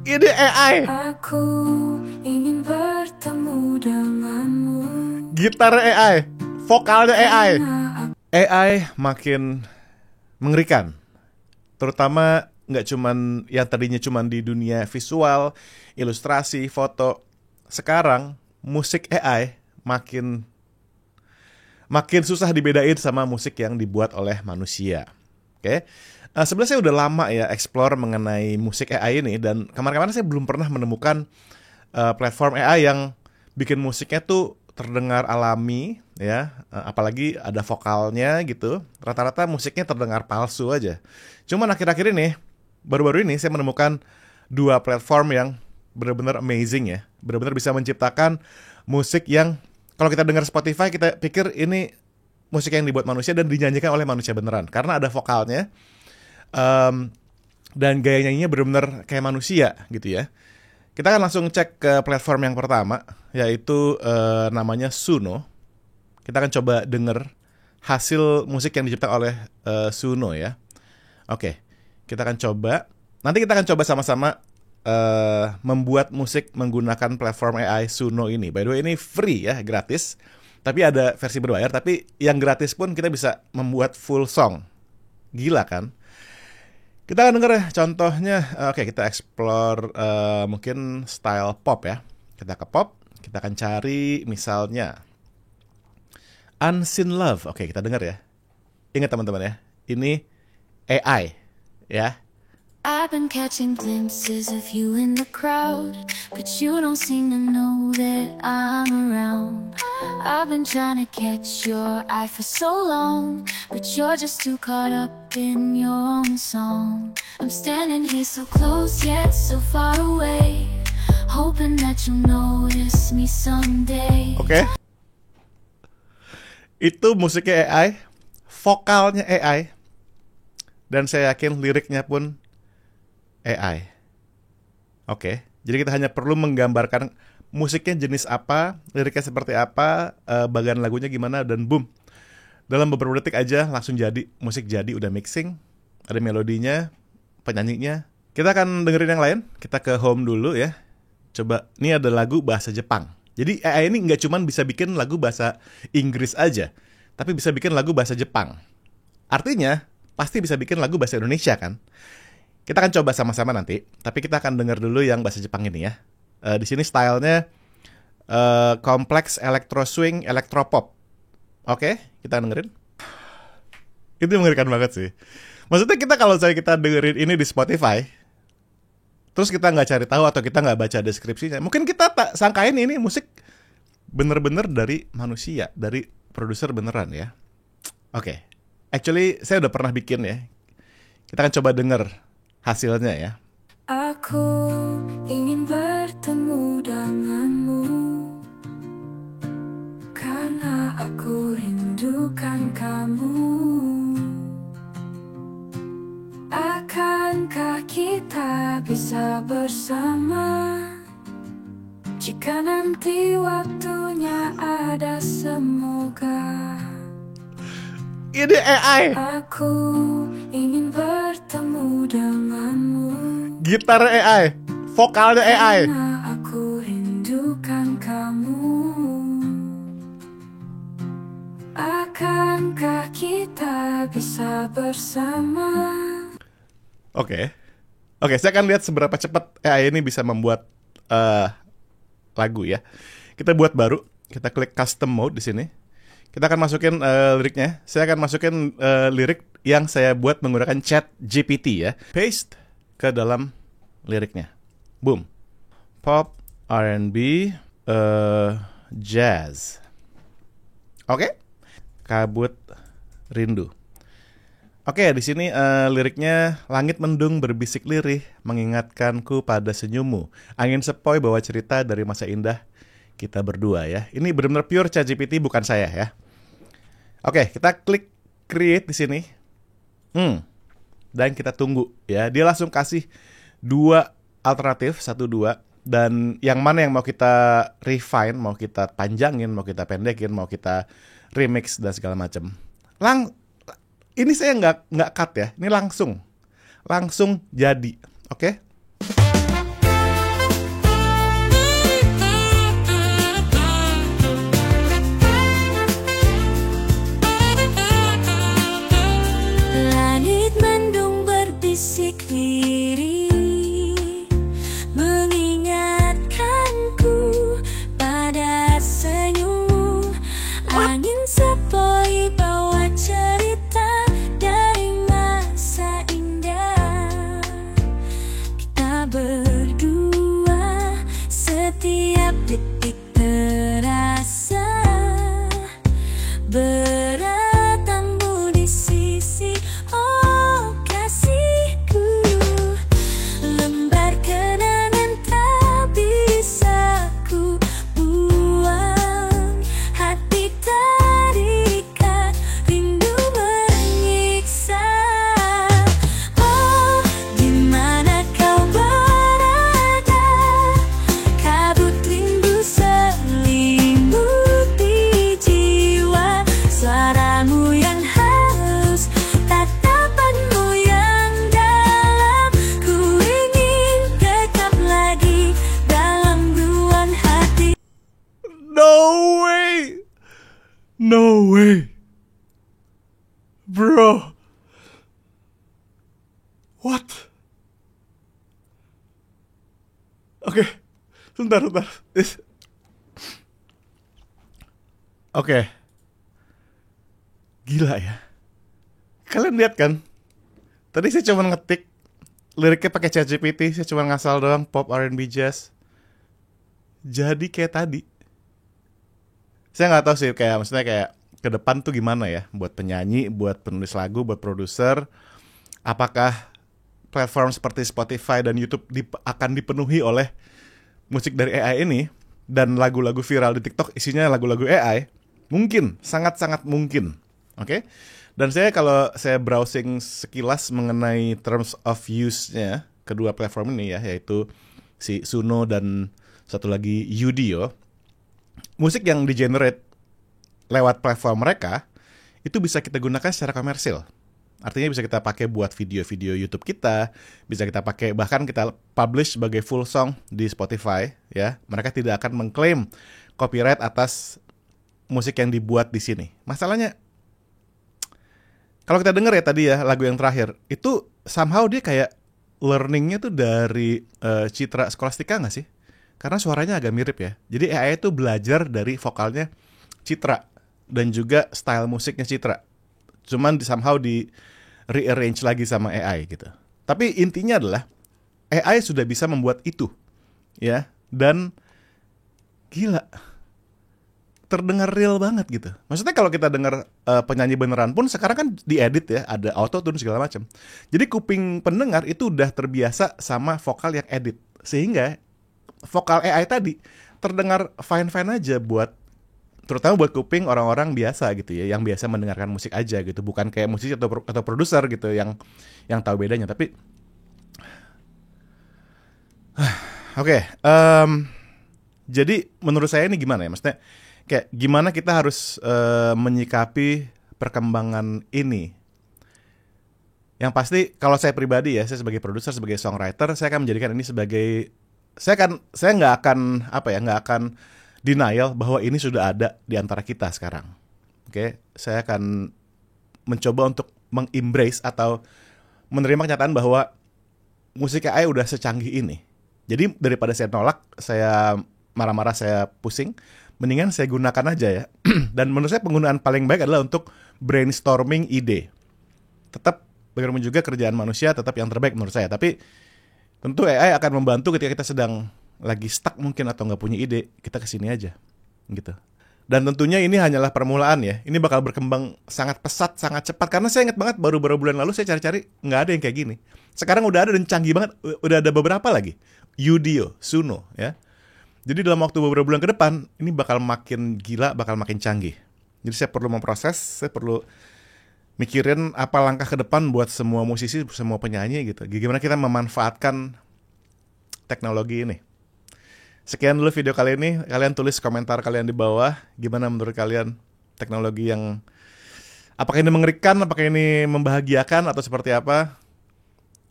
Ini AI. Aku ingin bertemu denganmu. Gitar AI, vokalnya AI. Karena AI makin mengerikan. Terutama nggak cuman yang tadinya cuman di dunia visual, ilustrasi, foto. Sekarang musik AI makin susah dibedain sama musik yang dibuat oleh manusia. Oke. Sebenarnya saya udah lama ya explore mengenai musik AI ini, dan kemarin-kemarin saya belum pernah menemukan platform AI yang bikin musiknya tuh terdengar alami ya, apalagi ada vokalnya gitu. Rata-rata musiknya terdengar palsu aja. Cuman akhir-akhir ini, baru-baru ini saya menemukan dua platform yang benar-benar amazing ya, benar-benar bisa menciptakan musik yang kalau kita dengar Spotify kita pikir ini musik yang dibuat manusia dan dinyanyikan oleh manusia beneran karena ada vokalnya. Dan gaya nyanyinya benar-benar kayak manusia gitu ya. Kita akan langsung cek ke platform yang pertama, yaitu namanya Suno. Kita akan coba denger hasil musik yang diciptakan oleh Suno ya. Oke, kita akan coba. Nanti kita akan coba sama-sama membuat musik menggunakan platform AI Suno ini. By the way, ini free ya, gratis. Tapi ada versi berbayar, tapi yang gratis pun kita bisa membuat full song. Gila kan? Kita akan denger ya, contohnya. Oke, kita explore mungkin style pop ya. Kita ke pop, kita akan cari misalnya Unseen Love. Oke, kita denger ya. Ingat teman-teman ya, ini AI ya. I've been catching glimpses of you in the crowd, but you don't seem to know that I'm around. I've been trying to catch your eye for so long, but you're just too caught up in your own song. I'm standing here so close yet so far away, hoping that you'll notice me someday. Oke. Itu musiknya AI, vokalnya AI, dan saya yakin liriknya pun AI. Oke, jadi kita hanya perlu menggambarkan musiknya jenis apa, liriknya seperti apa, bagian lagunya gimana, dan boom. Dalam beberapa detik aja langsung jadi, musik jadi, udah mixing, ada melodinya, penyanyinya. Kita akan dengerin yang lain, kita ke home dulu ya. Coba, ini ada lagu bahasa Jepang. Jadi AI ini nggak cuma bisa bikin lagu bahasa Inggris aja, tapi bisa bikin lagu bahasa Jepang. Artinya, pasti bisa bikin lagu bahasa Indonesia kan? Kita akan coba sama-sama nanti, tapi kita akan denger dulu yang bahasa Jepang ini ya. Di sini stylenya kompleks electro swing, electro pop. Oke, kita dengerin. Itu mengerikan banget sih. Maksudnya kalau kita dengerin ini di Spotify, terus kita nggak cari tahu atau kita nggak baca deskripsinya, mungkin kita tak sangkain ini musik bener-bener dari manusia, dari produser beneran ya. Oke, actually saya udah pernah bikin ya. Kita akan coba denger hasilnya ya. Aku ingin bertemu denganmu, karena aku rindukan kamu. Akankah kita bisa bersama, jika nanti waktunya ada, semoga. Ini AI. Aku ingin bertemu denganmu, Gitar AI, vokalnya AI. karena aku rindukan kamu. Akankah kita bisa bersama? Oke, saya akan lihat seberapa cepat AI ini bisa membuat lagu ya. Kita buat baru, kita klik custom mode di sini. Kita akan masukin liriknya. Saya akan masukin lirik yang saya buat menggunakan Chat GPT ya. Paste ke dalam liriknya. Boom. Pop, R&B, jazz. Oke. Kabut rindu. Oke, di sini liriknya, langit mendung berbisik lirih mengingatkanku pada senyummu. Angin sepoi bawa cerita dari masa indah kita berdua ya. Ini benar-benar pure ChatGPT, bukan saya ya. Oke, kita klik create di sini. Dan kita tunggu ya. Dia langsung kasih dua alternatif, 1, 2. Dan yang mana yang mau kita refine, mau kita panjangin, mau kita pendekin, mau kita remix dan segala macam. Ini saya nggak cut ya. Ini langsung jadi. Oke? setiap detik terasa beratmu di sisi. Oh kasihku, lembar kenangan tak bisa ku buang. Hati terikat, rindu menyiksa. Oh dimana kau berada, kabut rindu selimuti jiwa. Suaramu yang halus, tatapanmu yang dalam, ku ingin dekat lagi dalam ruang hati. No way. No way. Bro. What? Oke. Sebentar. Oke. Gila ya. Kalian lihat kan? Tadi saya cuma ngetik liriknya pakai ChatGPT, saya cuma ngasal doang pop R&B jazz. Jadi kayak tadi. Saya nggak tahu sih kayak maksudnya kayak ke depan tuh gimana ya buat penyanyi, buat penulis lagu, buat produser. Apakah platform seperti Spotify dan YouTube akan dipenuhi oleh musik dari AI ini, dan lagu-lagu viral di TikTok isinya lagu-lagu AI? Mungkin, sangat-sangat mungkin. Oke? Dan kalau saya browsing sekilas mengenai terms of use-nya kedua platform ini ya, yaitu si Suno dan satu lagi Udio, musik yang di-generate lewat platform mereka itu bisa kita gunakan secara komersil. Artinya bisa kita pakai buat video-video YouTube kita, bisa kita pakai bahkan kita publish sebagai full song di Spotify ya. Mereka tidak akan mengklaim copyright atas musik yang dibuat di sini. Masalahnya kalau kita dengar ya tadi ya lagu yang terakhir, itu somehow dia kayak learningnya tuh dari Citra Scholastika nggak sih? Karena suaranya agak mirip ya. Jadi AI itu belajar dari vokalnya Citra dan juga style musiknya Citra. Cuman somehow di rearrange lagi sama AI gitu. Tapi intinya adalah AI sudah bisa membuat itu ya, dan gila. Terdengar real banget gitu. Maksudnya kalau kita dengar penyanyi beneran pun sekarang kan diedit ya, ada autotune segala macam. Jadi kuping pendengar itu udah terbiasa sama vokal yang edit, sehingga vokal AI tadi terdengar fine-fine aja buat, terutama buat kuping orang-orang biasa gitu ya, yang biasa mendengarkan musik aja gitu, bukan kayak musisi atau produser gitu yang tahu bedanya. Tapi oke, jadi menurut saya ini gimana ya, maksudnya kayak gimana kita harus menyikapi perkembangan ini. Yang pasti kalau saya pribadi ya, saya sebagai produser, sebagai songwriter, saya akan menjadikan ini sebagai, saya nggak akan denial bahwa ini sudah ada di antara kita sekarang. Oke, saya akan mencoba untuk mengembrace atau menerima kenyataan bahwa musik AI udah secanggih ini. Jadi daripada saya nolak, saya marah-marah, saya pusing, mendingan saya gunakan aja ya. Dan menurut saya penggunaan paling baik adalah untuk brainstorming ide. Tetap bagaimanapun juga kerjaan manusia tetap yang terbaik menurut saya. Tapi tentu AI akan membantu ketika kita sedang lagi stuck mungkin atau nggak punya ide, kita kesini aja gitu. Dan tentunya ini hanyalah permulaan ya. Ini bakal berkembang sangat pesat, sangat cepat. Karena saya ingat banget baru-baru bulan lalu saya cari-cari, nggak ada yang kayak gini. Sekarang udah ada dan canggih banget. Udah ada beberapa lagi. Udio, Suno ya. Jadi dalam waktu beberapa bulan ke depan, ini bakal makin gila, bakal makin canggih. Jadi saya perlu memproses, saya perlu mikirin apa langkah ke depan buat semua musisi, semua penyanyi gitu. Gimana kita memanfaatkan teknologi ini. Sekian dulu video kali ini. Kalian tulis komentar kalian di bawah. Gimana menurut kalian teknologi yang, apakah ini mengerikan, apakah ini membahagiakan, atau seperti apa?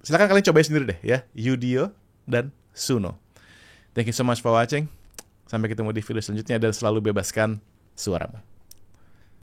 Silakan kalian cobain sendiri deh ya. Udio dan Suno. Thank you so much for watching. Sampai ketemu di video selanjutnya dan selalu bebaskan suaramu.